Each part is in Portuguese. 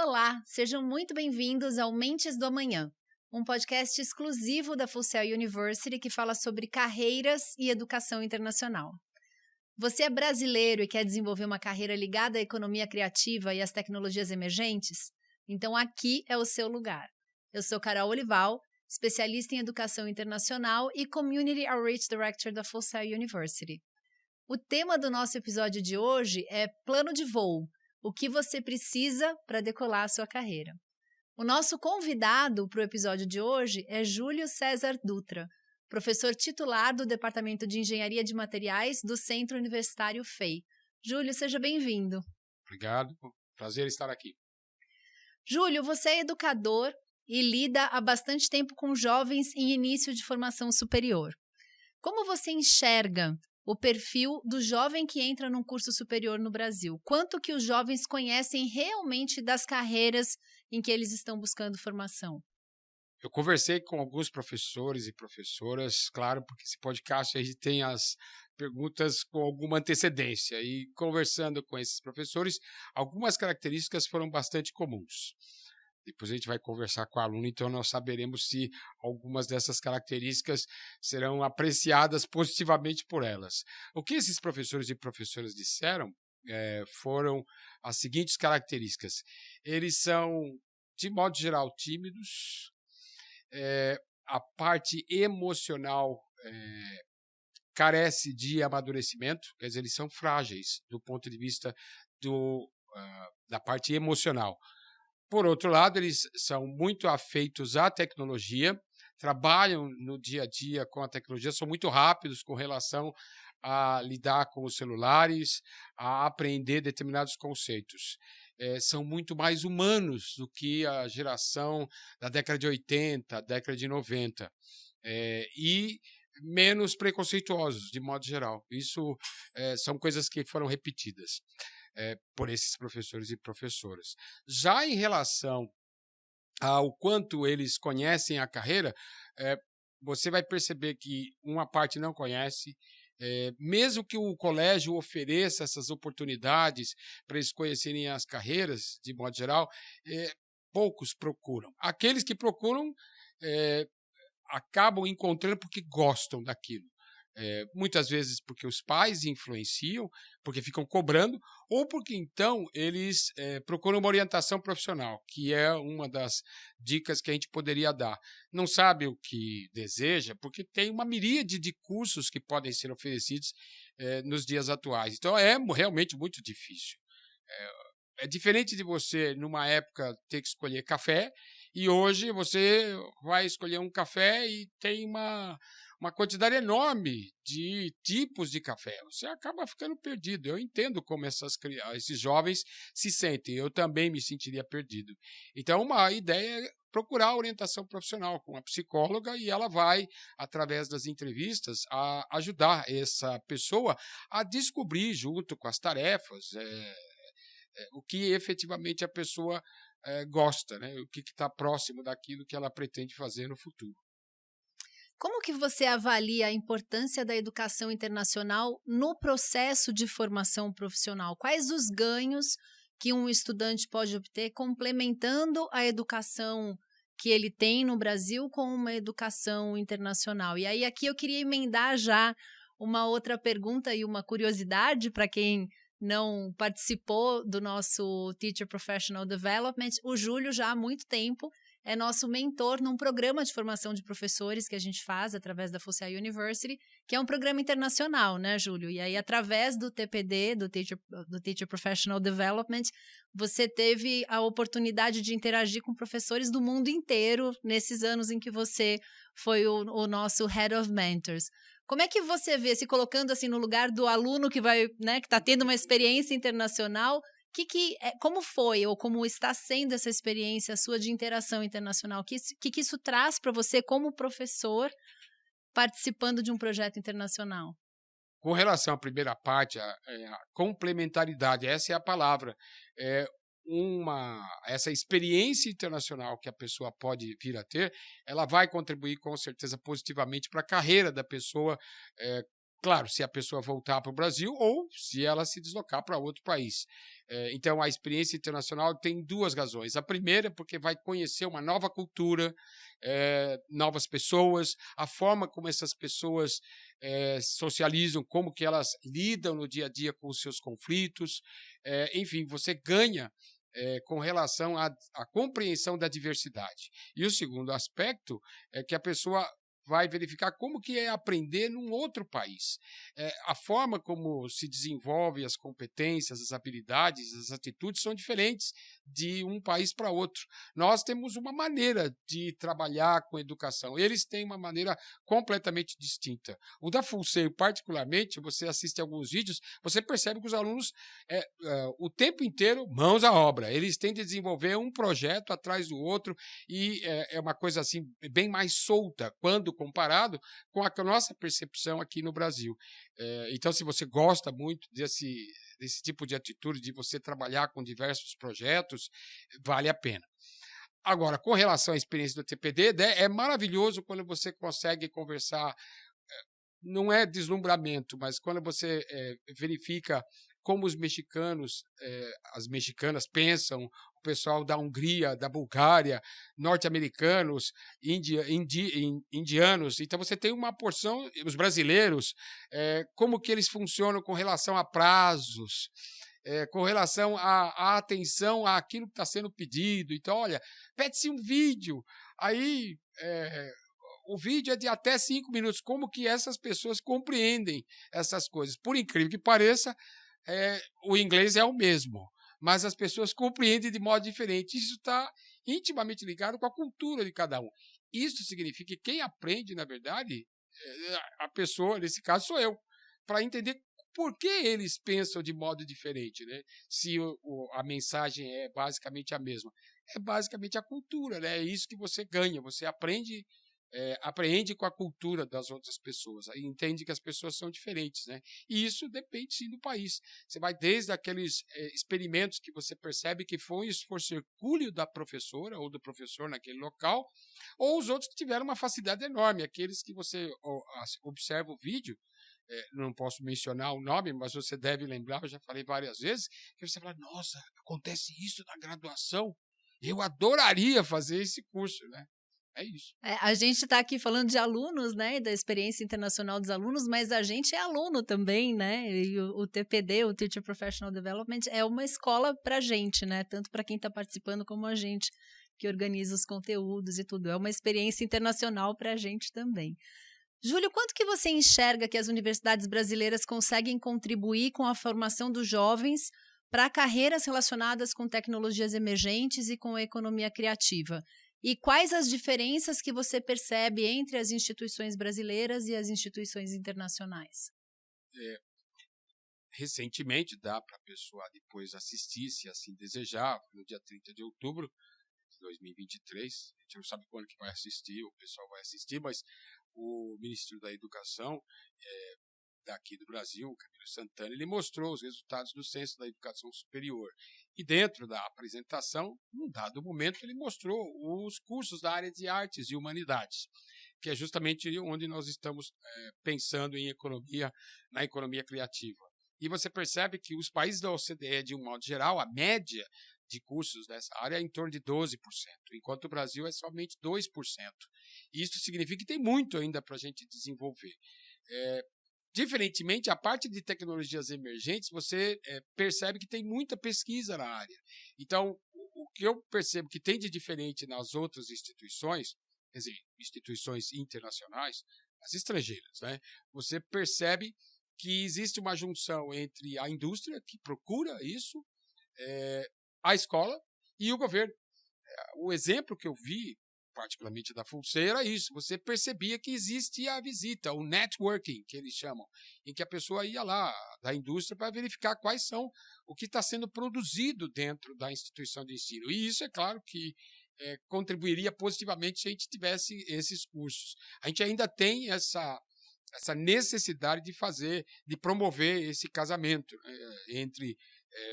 Olá, sejam muito bem-vindos ao Mentes do Amanhã, um podcast exclusivo da Full Sail University que fala sobre carreiras e educação internacional. Você é brasileiro e quer desenvolver uma carreira ligada à economia criativa e às tecnologias emergentes? Então aqui é o seu lugar. Eu sou Carol Olival, especialista em educação internacional e Community Outreach Director da Full Sail University. O tema do nosso episódio de hoje é plano de voo, o que você precisa para decolar a sua carreira. O nosso convidado para o episódio de hoje é Júlio César Dutra, professor titular do Departamento de Engenharia de Materiais do Centro Universitário FEI. Júlio, seja bem-vindo. Obrigado, prazer estar aqui. Júlio, você é educador e lida há bastante tempo com jovens em início de formação superior. Como você enxerga o perfil do jovem que entra num curso superior no Brasil? Quanto que os jovens conhecem realmente das carreiras em que eles estão buscando formação? Eu conversei com alguns professores e professoras, claro, porque esse podcast aí tem as perguntas com alguma antecedência. E conversando com esses professores, algumas características foram bastante comuns. Depois a gente vai conversar com o aluno, então nós saberemos se algumas dessas características serão apreciadas positivamente por elas. O que esses professores e professoras disseram foram as seguintes características. Eles são, de modo geral, tímidos. A parte emocional carece de amadurecimento, quer dizer, eles são frágeis do ponto de vista da parte emocional. Por outro lado, eles são muito afeitos à tecnologia, trabalham no dia a dia com a tecnologia, são muito rápidos com relação a lidar com os celulares, a aprender determinados conceitos. São muito mais humanos do que a geração da década de 80, década de 90, e menos preconceituosos, de modo geral. Isso são coisas que foram repetidas por esses professores e professoras. Já em relação ao quanto eles conhecem a carreira, você vai perceber que uma parte não conhece. Mesmo que o colégio ofereça essas oportunidades para eles conhecerem as carreiras, de modo geral, poucos procuram. Aqueles que procuram acabam encontrando porque gostam daquilo. Muitas vezes porque os pais influenciam, porque ficam cobrando, ou porque então eles procuram uma orientação profissional, que é uma das dicas que a gente poderia dar. Não sabe o que deseja, porque tem uma miríade de cursos que podem ser oferecidos nos dias atuais. Então é realmente muito difícil. É diferente de você, numa época, ter que escolher café, e hoje você vai escolher um café e tem uma quantidade enorme de tipos de café. Você acaba ficando perdido. Eu entendo como esses jovens se sentem. Eu também me sentiria perdido. Então, uma ideia é procurar orientação profissional com uma psicóloga e ela vai, através das entrevistas, ajudar essa pessoa a descobrir, junto com as tarefas, o que efetivamente a pessoa gosta, né? O que está próximo daquilo que ela pretende fazer no futuro. Como que você avalia a importância da educação internacional no processo de formação profissional? Quais os ganhos que um estudante pode obter complementando a educação que ele tem no Brasil com uma educação internacional? E aí aqui eu queria emendar já uma outra pergunta e uma curiosidade para quem não participou do nosso Teacher Professional Development. O Júlio já há muito tempo é nosso mentor num programa de formação de professores que a gente faz através da Full Sail University, que é um programa internacional, né, Júlio? E aí, através do TPD, do Teacher Professional Development, você teve a oportunidade de interagir com professores do mundo inteiro nesses anos em que você foi o nosso Head of Mentors. Como é que você vê, se colocando assim no lugar do aluno que vai, né, que está tendo uma experiência internacional, como foi ou como está sendo essa experiência sua de interação internacional? O que isso traz para você como professor participando de um projeto internacional? Com relação à primeira parte, a complementaridade, essa é a palavra. Essa experiência internacional que a pessoa pode vir a ter, ela vai contribuir com certeza positivamente para a carreira da pessoa Claro, se a pessoa voltar para o Brasil ou se ela se deslocar para outro país. Então, a experiência internacional tem duas razões. A primeira é porque vai conhecer uma nova cultura, novas pessoas, a forma como essas pessoas socializam, como que elas lidam no dia a dia com os seus conflitos. Enfim, você ganha com relação à compreensão da diversidade. E o segundo aspecto é que a pessoa vai verificar como que é aprender num outro país. A forma como se desenvolve as competências, as habilidades, as atitudes são diferentes de um país para outro. Nós temos uma maneira de trabalhar com educação, eles têm uma maneira completamente distinta. O da Full Sail, particularmente, você assiste alguns vídeos, você percebe que os alunos, o tempo inteiro, mãos à obra. Eles têm de desenvolver um projeto atrás do outro e é uma coisa assim bem mais solta quando comparado com a nossa percepção aqui no Brasil. Então, se você gosta muito desse tipo de atitude, de você trabalhar com diversos projetos, vale a pena. Agora, com relação à experiência do TPD, é maravilhoso quando você consegue conversar, não é deslumbramento, mas quando você verifica como os mexicanos, as mexicanas pensam, o pessoal da Hungria, da Bulgária, norte-americanos, indianos. Então, você tem uma porção, os brasileiros, como que eles funcionam com relação a prazos, com relação à atenção àquilo que está sendo pedido. Então, olha, pede-se um vídeo, aí o vídeo é de até 5 minutos. Como que essas pessoas compreendem essas coisas? Por incrível que pareça, o inglês é o mesmo, mas as pessoas compreendem de modo diferente. Isso está intimamente ligado com a cultura de cada um. Isso significa que quem aprende, na verdade, a pessoa, nesse caso sou eu, para entender por que eles pensam de modo diferente, né? Se a mensagem é basicamente a mesma. É basicamente a cultura, né? É isso que você ganha, você apreende com a cultura das outras pessoas, aí entende que as pessoas são diferentes, né? E isso depende sim do país. Você vai desde aqueles experimentos que você percebe que foi um esforço hercúleo da professora ou do professor naquele local, ou os outros que tiveram uma facilidade enorme, aqueles que você observa o vídeo, não posso mencionar o nome, mas você deve lembrar, eu já falei várias vezes, que você fala, nossa, acontece isso na graduação, eu adoraria fazer esse curso, né? É isso. A gente está aqui falando de alunos, né, da experiência internacional dos alunos, mas a gente é aluno também, né, e o TPD, o Teacher Professional Development, é uma escola para a gente, né, tanto para quem está participando como a gente que organiza os conteúdos e tudo, é uma experiência internacional para a gente também. Júlio, quanto que você enxerga que as universidades brasileiras conseguem contribuir com a formação dos jovens para carreiras relacionadas com tecnologias emergentes e com a economia criativa? E quais as diferenças que você percebe entre as instituições brasileiras e as instituições internacionais? Recentemente, dá para a pessoa depois assistir, se assim desejar, no dia 30 de outubro de 2023. A gente não sabe quando que vai assistir, o pessoal vai assistir, mas o ministro da Educação daqui do Brasil, Camilo Santana, ele mostrou os resultados do Censo da Educação Superior. E dentro da apresentação, num dado momento, ele mostrou os cursos da área de artes e humanidades, que é justamente onde nós estamos pensando em economia, na economia criativa. E você percebe que os países da OCDE, de um modo geral, a média de cursos dessa área é em torno de 12%, enquanto o Brasil é somente 2%. Isso significa que tem muito ainda para a gente desenvolver. Diferentemente, a parte de tecnologias emergentes, você percebe que tem muita pesquisa na área. Então, o que eu percebo que tem de diferente nas outras instituições, quer dizer, instituições internacionais, as estrangeiras, né? Você percebe que existe uma junção entre a indústria, que procura isso, a escola e o governo. O exemplo que eu vi, particularmente da Full Sail, era isso. Você percebia que existia a visita, o networking, que eles chamam, em que a pessoa ia lá da indústria para verificar quais são o que está sendo produzido dentro da instituição de ensino. E isso, é claro, que contribuiria positivamente se a gente tivesse esses cursos. A gente ainda tem essa necessidade de promover esse casamento entre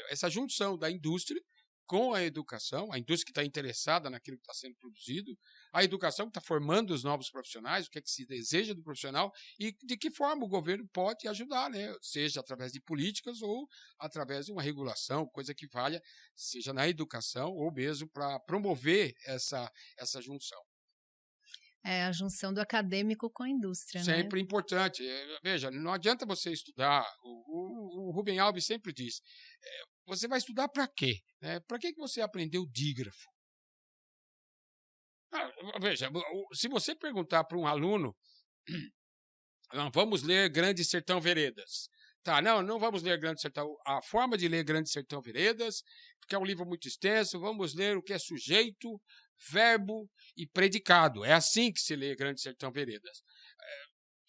essa junção da indústria com a educação, a indústria que está interessada naquilo que está sendo produzido, A educação está formando os novos profissionais, o que é que se deseja do profissional e de que forma o governo pode ajudar, né? Seja através de políticas ou através de uma regulação, coisa que valha, seja na educação ou mesmo para promover essa junção. É a junção do acadêmico com a indústria, né? Sempre importante. Veja, não adianta você estudar. O Rubem Alves sempre diz: você vai estudar para quê? Para que você aprendeu dígrafo? Veja, se você perguntar para um aluno, vamos ler Grande Sertão Veredas. Tá, não vamos ler Grande Sertão. A forma de ler Grande Sertão Veredas, porque é um livro muito extenso, vamos ler o que é sujeito, verbo e predicado. É assim que se lê Grande Sertão Veredas.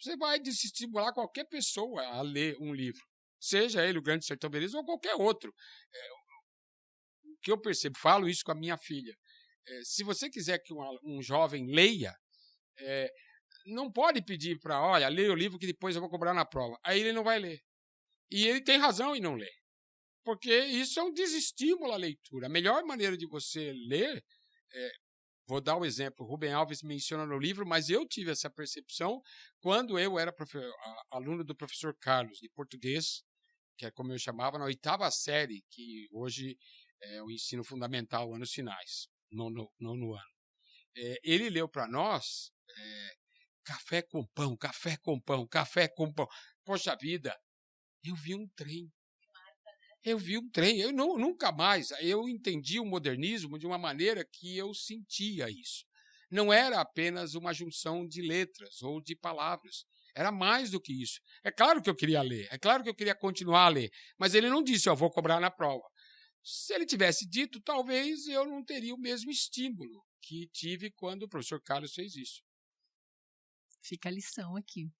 Você vai desestimular qualquer pessoa a ler um livro, seja ele o Grande Sertão Veredas ou qualquer outro. O que eu percebo, falo isso com a minha filha. Se você quiser que um jovem leia, não pode pedir para, olha, leia o livro que depois eu vou cobrar na prova. Aí ele não vai ler. E ele tem razão em não ler. Porque isso é um desestímulo à leitura. A melhor maneira de você ler, vou dar um exemplo, Rubem Alves menciona no livro, mas eu tive essa percepção quando eu era aluno do professor Carlos, de português, que é como eu chamava, na 8ª série, que hoje é o ensino fundamental, anos finais, nono ano. Ele leu para nós café com pão, café com pão, café com pão. Poxa vida, eu vi um trem. Eu nunca mais, eu entendi o modernismo de uma maneira que eu sentia isso. Não era apenas uma junção de letras ou de palavras. Era mais do que isso. É claro que eu queria ler, é claro que eu queria continuar a ler, mas ele não disse, eu vou cobrar na prova. Se ele tivesse dito, talvez eu não teria o mesmo estímulo que tive quando o professor Carlos fez isso. Fica a lição aqui.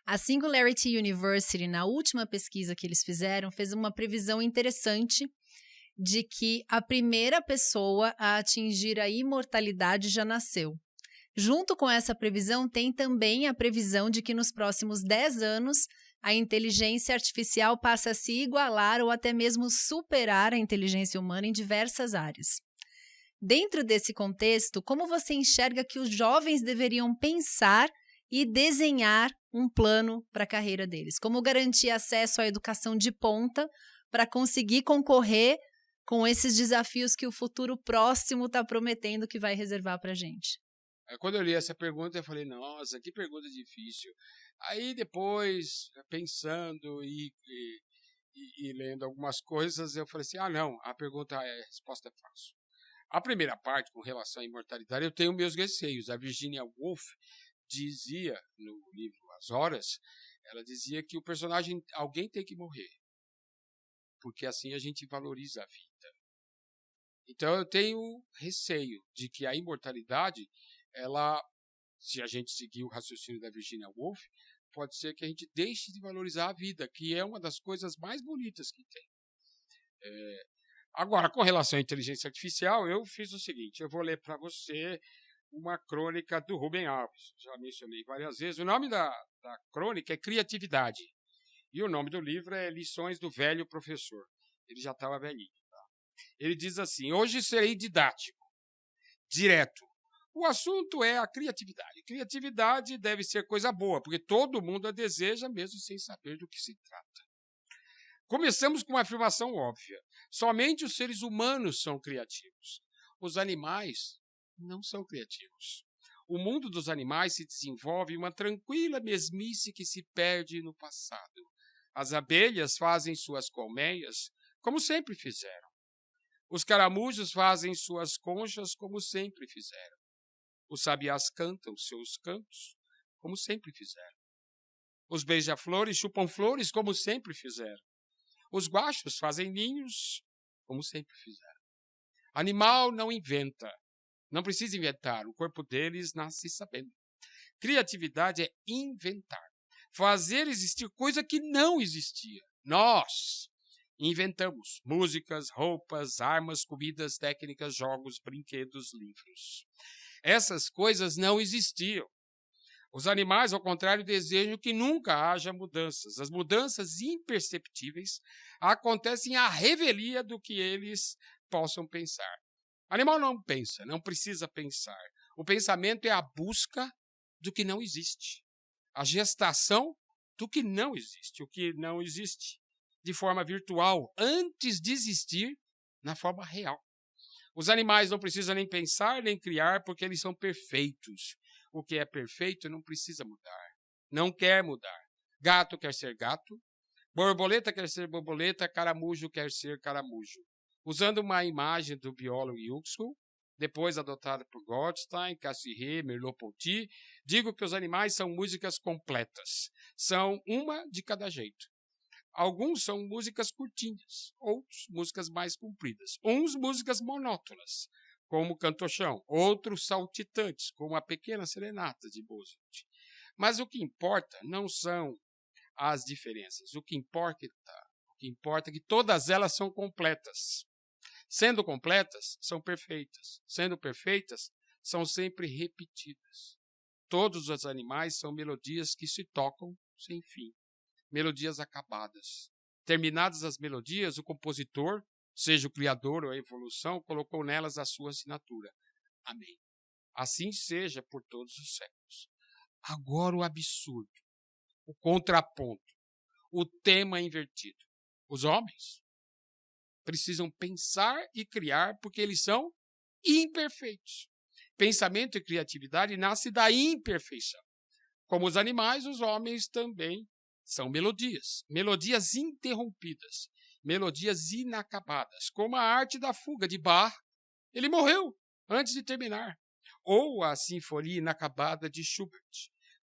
A Singularity University, na última pesquisa que eles fizeram, fez uma previsão interessante de que a primeira pessoa a atingir a imortalidade já nasceu. Junto com essa previsão, tem também a previsão de que nos próximos 10 anos, a inteligência artificial passa a se igualar ou até mesmo superar a inteligência humana em diversas áreas. Dentro desse contexto, como você enxerga que os jovens deveriam pensar e desenhar um plano para a carreira deles? Como garantir acesso à educação de ponta para conseguir concorrer com esses desafios que o futuro próximo está prometendo que vai reservar para a gente? Quando eu li essa pergunta, eu falei, nossa, que pergunta difícil. Aí depois, pensando e lendo algumas coisas, eu falei assim, não, a resposta é fácil. A primeira parte, com relação à imortalidade, eu tenho meus receios. A Virginia Woolf dizia no livro As Horas, ela dizia que o personagem, alguém tem que morrer, porque assim a gente valoriza a vida. Então eu tenho receio de que a imortalidade, se a gente seguir o raciocínio da Virginia Woolf, pode ser que a gente deixe de valorizar a vida, que é uma das coisas mais bonitas que tem. Agora, com relação à inteligência artificial, eu fiz o seguinte, eu vou ler para você uma crônica do Rubem Alves, já mencionei várias vezes. O nome da crônica é Criatividade, e o nome do livro é Lições do Velho Professor. Ele já estava velhinho. Tá? Ele diz assim, hoje serei didático, direto. O assunto é a criatividade. Criatividade deve ser coisa boa, porque todo mundo a deseja, mesmo sem saber do que se trata. Começamos com uma afirmação óbvia. Somente os seres humanos são criativos. Os animais não são criativos. O mundo dos animais se desenvolve em uma tranquila mesmice que se perde no passado. As abelhas fazem suas colmeias como sempre fizeram. Os caramujos fazem suas conchas como sempre fizeram. Os sabiás cantam seus cantos como sempre fizeram. Os beija-flores chupam flores como sempre fizeram. Os guachos fazem ninhos como sempre fizeram. Animal não inventa. Não precisa inventar, o corpo deles nasce sabendo. Criatividade é inventar, fazer existir coisa que não existia. Nós inventamos músicas, roupas, armas, comidas, técnicas, jogos, brinquedos, livros. Essas coisas não existiam. Os animais, ao contrário, desejam que nunca haja mudanças. As mudanças imperceptíveis acontecem à revelia do que eles possam pensar. Animal não pensa, não precisa pensar. O pensamento é a busca do que não existe. A gestação do que não existe. O que não existe de forma virtual, antes de existir na forma real. Os animais não precisam nem pensar, nem criar, porque eles são perfeitos. O que é perfeito não precisa mudar. Não quer mudar. Gato quer ser gato. Borboleta quer ser borboleta. Caramujo quer ser caramujo. Usando uma imagem do biólogo Huxley, depois adotada por Goldstein, Cassirer, Merleau-Ponty, digo que os animais são músicas completas. São uma de cada jeito. Alguns são músicas curtinhas, outros músicas mais compridas. Uns músicas monótonas, como Cantochão. Outros saltitantes, como a Pequena Serenata de Mozart. Mas o que importa não são as diferenças. O que importa é que todas elas são completas. Sendo completas, são perfeitas. Sendo perfeitas, são sempre repetidas. Todos os animais são melodias que se tocam sem fim. Melodias acabadas. Terminadas as melodias, o compositor, seja o criador ou a evolução, colocou nelas a sua assinatura. Amém. Assim seja por todos os séculos. Agora o absurdo, o contraponto, o tema invertido. Os homens precisam pensar e criar porque eles são imperfeitos. Pensamento e criatividade nascem da imperfeição. Como os animais, os homens também são melodias. Melodias interrompidas. Melodias inacabadas. Como a arte da fuga de Bach. Ele morreu antes de terminar. Ou a sinfonia inacabada de Schubert.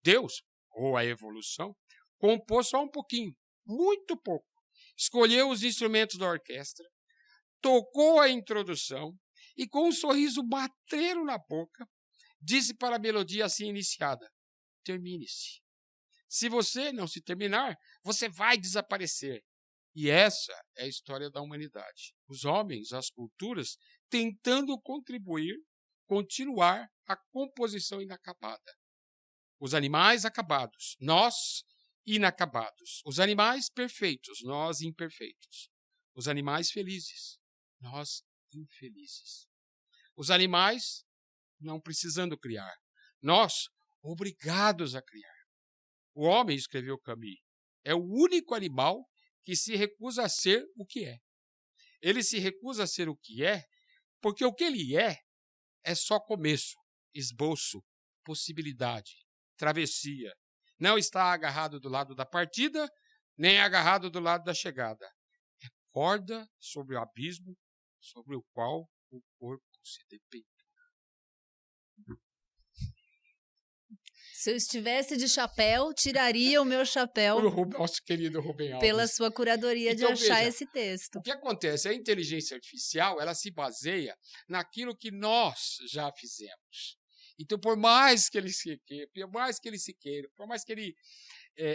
Deus, ou a evolução, compôs só um pouquinho, muito pouco. Escolheu os instrumentos da orquestra, tocou a introdução e, com um sorriso matreiro na boca, disse para a melodia assim iniciada: termine-se. Se você não se terminar, você vai desaparecer. E essa é a história da humanidade. Os homens, as culturas, tentando contribuir, continuar a composição inacabada. Os animais acabados, nós inacabados. Os animais perfeitos, nós imperfeitos. Os animais felizes, nós infelizes. Os animais não precisando criar, nós obrigados a criar. O homem, escreveu Camus, é o único animal que se recusa a ser o que é. Ele se recusa a ser o que é, porque o que ele é só começo, esboço, possibilidade, travessia. Não está agarrado do lado da partida, nem agarrado do lado da chegada. É corda sobre o abismo sobre o qual o corpo se depende. Se eu estivesse de chapéu, tiraria o meu chapéu O nosso querido Rubem Alves. pela sua curadoria de achar veja, esse texto. O que acontece? A inteligência artificial, ela se baseia naquilo que nós já fizemos. Então, por mais que ele se queira, por mais que ele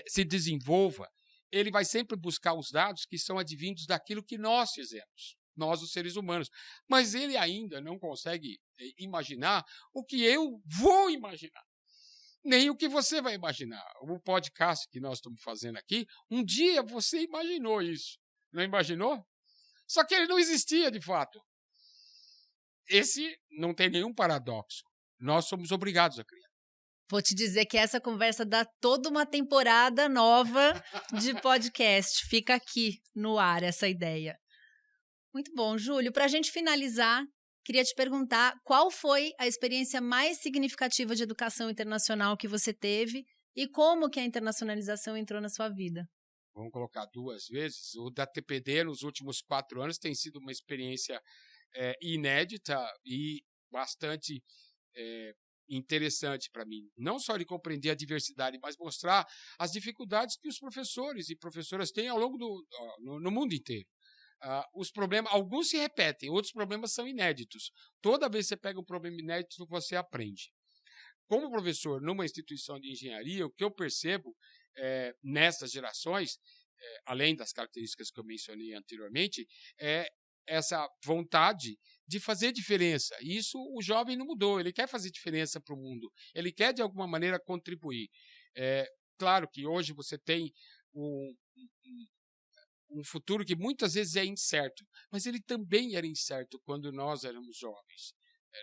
se desenvolva, ele vai sempre buscar os dados que são advindos daquilo que nós fizemos, nós, os seres humanos. Mas ele ainda não consegue imaginar o que eu vou imaginar, nem o que você vai imaginar. O podcast que nós estamos fazendo aqui, um dia você imaginou isso, não imaginou? Só que ele não existia de fato. Esse não tem nenhum paradoxo. Nós somos obrigados a criar. Vou te dizer que essa conversa dá toda uma temporada nova de podcast. Fica aqui no ar essa ideia. Muito bom, Júlio. Para a gente finalizar, queria te perguntar qual foi a experiência mais significativa de educação internacional que você teve e como que a internacionalização entrou na sua vida. Vamos colocar duas vezes. O da TPD nos últimos 4 anos tem sido uma experiência inédita e bastante interessante para mim. Não só de compreender a diversidade, mas mostrar as dificuldades que os professores e professoras têm ao longo no mundo inteiro. Os problemas, alguns se repetem, outros problemas são inéditos. Toda vez que você pega um problema inédito, você aprende. Como professor numa instituição de engenharia, o que eu percebo nessas gerações, além das características que eu mencionei anteriormente, é essa vontade de fazer diferença. E isso o jovem não mudou, ele quer fazer diferença para o mundo, ele quer de alguma maneira contribuir. Claro que hoje você tem um futuro que muitas vezes é incerto, mas ele também era incerto quando nós éramos jovens.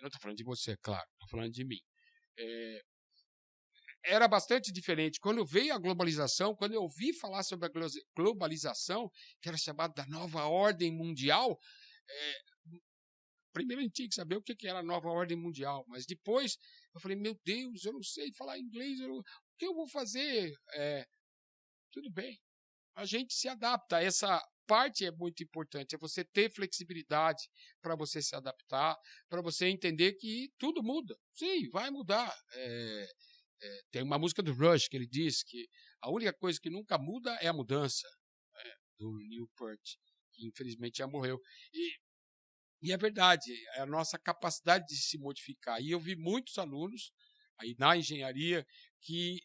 não estou falando de você, claro, estou falando de mim. Era bastante diferente. Quando veio a globalização, quando eu ouvi falar sobre a globalização, que era chamada da nova ordem mundial, primeiro a gente tinha que saber o que era a nova ordem mundial, mas depois eu falei, meu Deus, eu não sei falar inglês, o que eu vou fazer? Tudo bem, a gente se adapta. Essa parte é muito importante, é você ter flexibilidade para você se adaptar, para você entender que tudo muda. Sim, vai mudar. Tem uma música do Rush que ele diz que a única coisa que nunca muda é a mudança, do Newport, que infelizmente já morreu. E é verdade, é a nossa capacidade de se modificar. E eu vi muitos alunos aí na engenharia que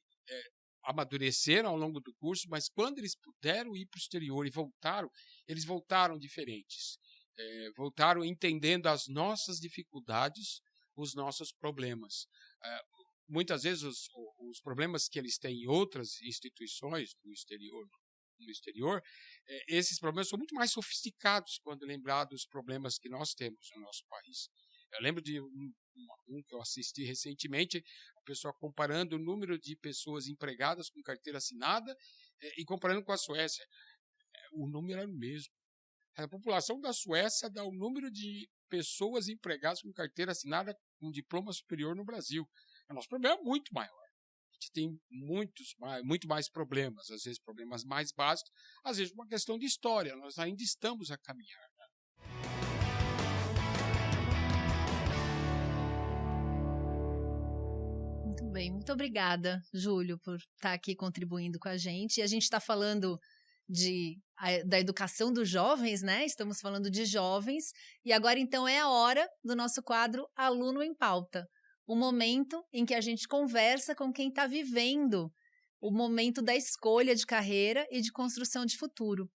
amadureceram ao longo do curso, mas quando eles puderam ir para o exterior e voltaram, eles voltaram diferentes. Voltaram entendendo as nossas dificuldades, os nossos problemas. Muitas vezes os problemas que eles têm em outras instituições no exterior, esses problemas são muito mais sofisticados quando lembrados dos problemas que nós temos no nosso país. Eu lembro de um que eu assisti recentemente, a pessoa comparando o número de pessoas empregadas com carteira assinada e comparando com a Suécia. O número era o mesmo. A população da Suécia dá o número de pessoas empregadas com carteira assinada com diploma superior no Brasil. O nosso problema é muito maior. A gente tem muito mais problemas, às vezes problemas mais básicos, às vezes uma questão de história. Nós ainda estamos a caminhar. Muito bem, muito obrigada, Júlio, por estar aqui contribuindo com a gente. E a gente está falando da educação dos jovens, né? Estamos falando de jovens. E agora, então, é a hora do nosso quadro Aluno em Pauta. O momento em que a gente conversa com quem está vivendo o momento da escolha de carreira e de construção de futuro.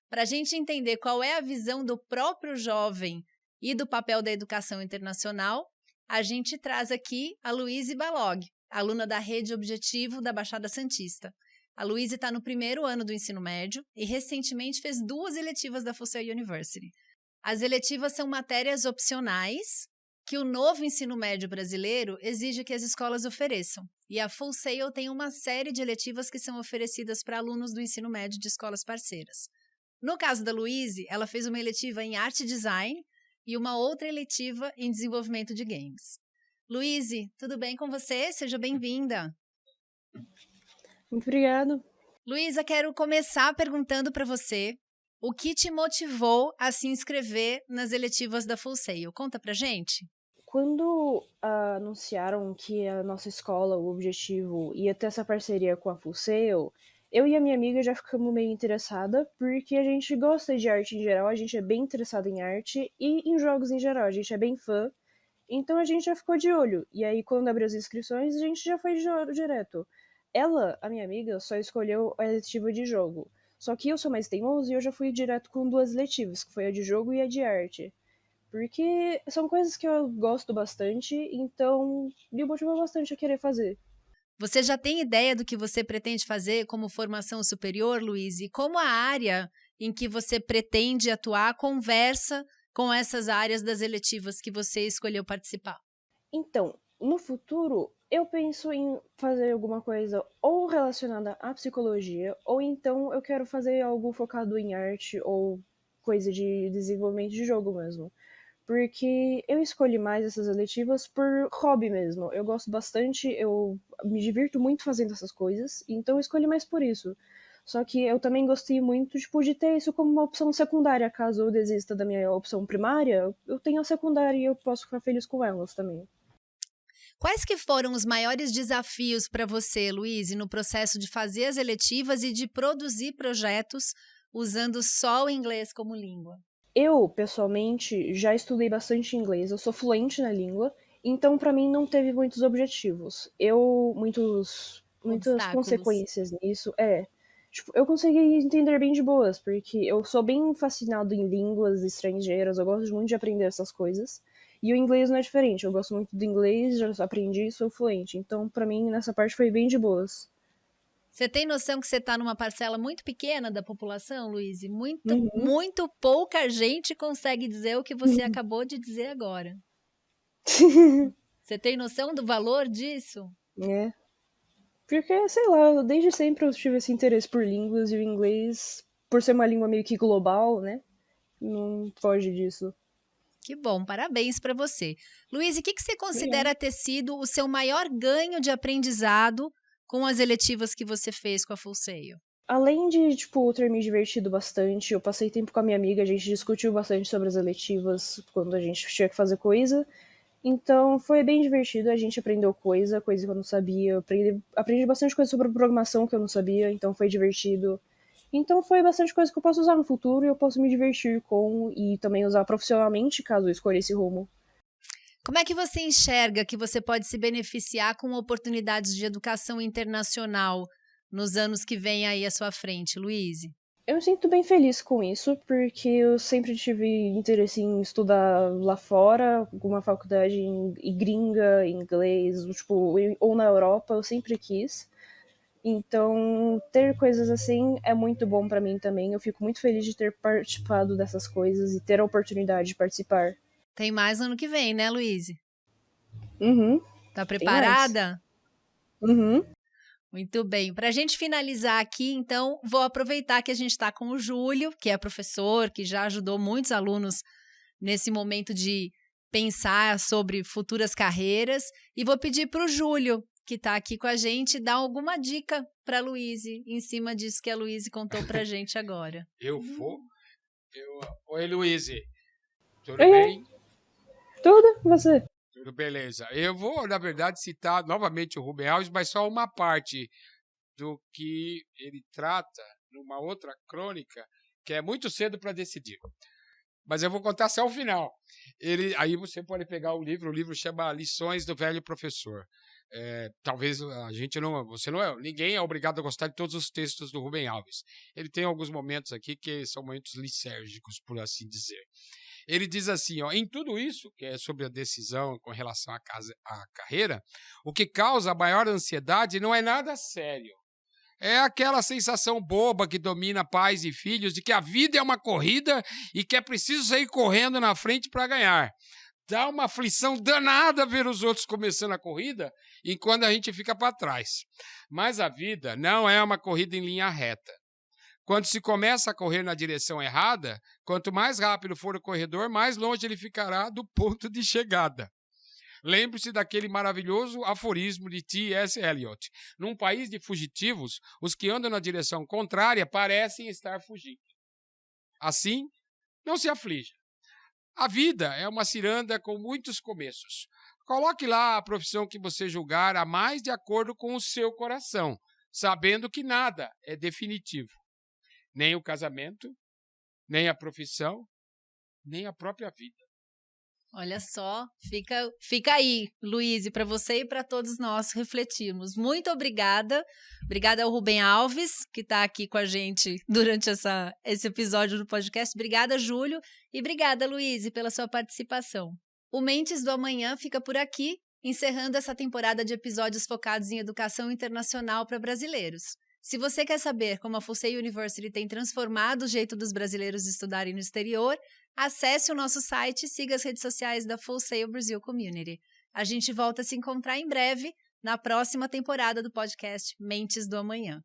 Para a gente entender qual é a visão do próprio jovem e do papel da educação internacional, a gente traz aqui a Luíse Balog, aluna da Rede Objetivo da Baixada Santista. A Luíse está no primeiro ano do ensino médio e recentemente fez 2 eletivas da Full Sail University. As eletivas são matérias opcionais que o novo ensino médio brasileiro exige que as escolas ofereçam. E a Full Sail tem uma série de eletivas que são oferecidas para alunos do ensino médio de escolas parceiras. No caso da Luíse, ela fez uma eletiva em Arte e Design e uma outra eletiva em Desenvolvimento de Games. Luíse, tudo bem com você? Seja bem-vinda. Muito obrigada. Luísa, quero começar perguntando para você o que te motivou a se inscrever nas eletivas da Full Sail. Conta pra gente. Quando anunciaram que a nossa escola, o Objetivo, ia ter essa parceria com a Full Sail, eu e a minha amiga já ficamos meio interessada, porque a gente gosta de arte em geral, a gente é bem interessado em arte e em jogos em geral, a gente é bem fã, então a gente já ficou de olho. E aí, quando abriu as inscrições, a gente já foi direto. Ela, a minha amiga, só escolheu a eletiva de jogo. Só que eu sou mais teimoso e eu já fui direto com 2 eletivas, que foi a de jogo e a de arte. Porque são coisas que eu gosto bastante, então me motivou bastante a querer fazer. Você já tem ideia do que você pretende fazer como formação superior, Luíse? E como a área em que você pretende atuar conversa com essas áreas das eletivas que você escolheu participar? Então, no futuro, eu penso em fazer alguma coisa ou relacionada à psicologia, ou então eu quero fazer algo focado em arte ou coisa de desenvolvimento de jogo mesmo. Porque eu escolhi mais essas eletivas por hobby mesmo. Eu gosto bastante, eu me divirto muito fazendo essas coisas, então eu escolhi mais por isso. Só que eu também gostei muito, de ter isso como uma opção secundária. Caso eu desista da minha opção primária, eu tenho a secundária e eu posso ficar feliz com elas também. Quais que foram os maiores desafios para você, Luíse, no processo de fazer as eletivas e de produzir projetos usando só o inglês como língua? Eu, pessoalmente, já estudei bastante inglês, eu sou fluente na língua, então para mim não teve muitos objetivos. Muitas consequências nisso, eu consegui entender bem de boas, porque eu sou bem fascinado em línguas estrangeiras, eu gosto muito de aprender essas coisas. E o inglês não é diferente, eu gosto muito do inglês, já aprendi e sou fluente. Então, pra mim, nessa parte foi bem de boas. Você tem noção que você está numa parcela muito pequena da população, Luíse? Muito pouca gente consegue dizer o que você acabou de dizer agora. Você tem noção do valor disso? É. Porque, sei lá, desde sempre eu tive esse interesse por línguas e o inglês, por ser uma língua meio que global, né? Não foge disso. Que bom, parabéns para você. Luiz, o que você considera Obrigada. ter sido o seu maior ganho de aprendizado com as eletivas que você fez com a Full Sail? Além de, tipo, ter me divertido bastante, eu passei tempo com a minha amiga, a gente discutiu bastante sobre as eletivas quando a gente tinha que fazer coisa. Então foi bem divertido, a gente aprendeu coisa que eu não sabia, aprendi bastante coisa sobre programação que eu não sabia, então foi divertido. Então foi bastante coisa que eu posso usar no futuro e eu posso me divertir com e também usar profissionalmente caso eu escolha esse rumo. Como é que você enxerga que você pode se beneficiar com oportunidades de educação internacional nos anos que vêm aí à sua frente, Luiz? Eu me sinto bem feliz com isso, porque eu sempre tive interesse em estudar lá fora, alguma faculdade em gringa, em inglês, tipo, ou na Europa, eu sempre quis. Então, ter coisas assim é muito bom pra mim também. Eu fico muito feliz de ter participado dessas coisas e ter a oportunidade de participar. Tem mais ano que vem, né, Luiz? Uhum, Tá tem mais. preparada? Uhum. Muito bem. Para a gente finalizar aqui, então, vou aproveitar que a gente está com o Júlio, que é professor, que já ajudou muitos alunos nesse momento de pensar sobre futuras carreiras, e vou pedir para o Júlio, que está aqui com a gente, dar alguma dica para a Luíse, em cima disso que a Luíse contou para a gente agora. Eu vou. Oi, Luiz. Tudo Oi, bem? tudo, você? Tudo beleza. Eu vou, na verdade, citar novamente o Rubem Alves, mas só uma parte do que ele trata numa outra crônica, que é muito cedo para decidir. Mas eu vou contar só o final. Aí você pode pegar o livro chama Lições do Velho Professor. Talvez a gente ninguém é obrigado a gostar de todos os textos do Rubem Alves. Ele tem alguns momentos aqui que são momentos lisérgicos, por assim dizer. Ele diz assim, ó, em tudo isso, que é sobre a decisão com relação à carreira, o que causa a maior ansiedade não é nada sério. É aquela sensação boba que domina pais e filhos de que a vida é uma corrida e que é preciso sair correndo na frente para ganhar. Dá uma aflição danada ver os outros começando a corrida enquanto a gente fica para trás. Mas a vida não é uma corrida em linha reta. Quando se começa a correr na direção errada, quanto mais rápido for o corredor, mais longe ele ficará do ponto de chegada. Lembre-se daquele maravilhoso aforismo de T.S. Eliot. Num país de fugitivos, os que andam na direção contrária parecem estar fugindo. Assim, não se aflija. A vida é uma ciranda com muitos começos. Coloque lá a profissão que você julgar a mais de acordo com o seu coração, sabendo que nada é definitivo. Nem o casamento, nem a profissão, nem a própria vida. Olha só, fica aí, Luiz, para você e para todos nós refletirmos. Muito obrigada. Obrigada ao Rubem Alves, que está aqui com a gente durante esse episódio do podcast. Obrigada, Júlio. E obrigada, Luiz, pela sua participação. O Mentes do Amanhã fica por aqui, encerrando essa temporada de episódios focados em educação internacional para brasileiros. Se você quer saber como a Full Sail University tem transformado o jeito dos brasileiros estudarem no exterior, acesse o nosso site e siga as redes sociais da Full Sail Brasil Community. A gente volta a se encontrar em breve na próxima temporada do podcast Mentes do Amanhã.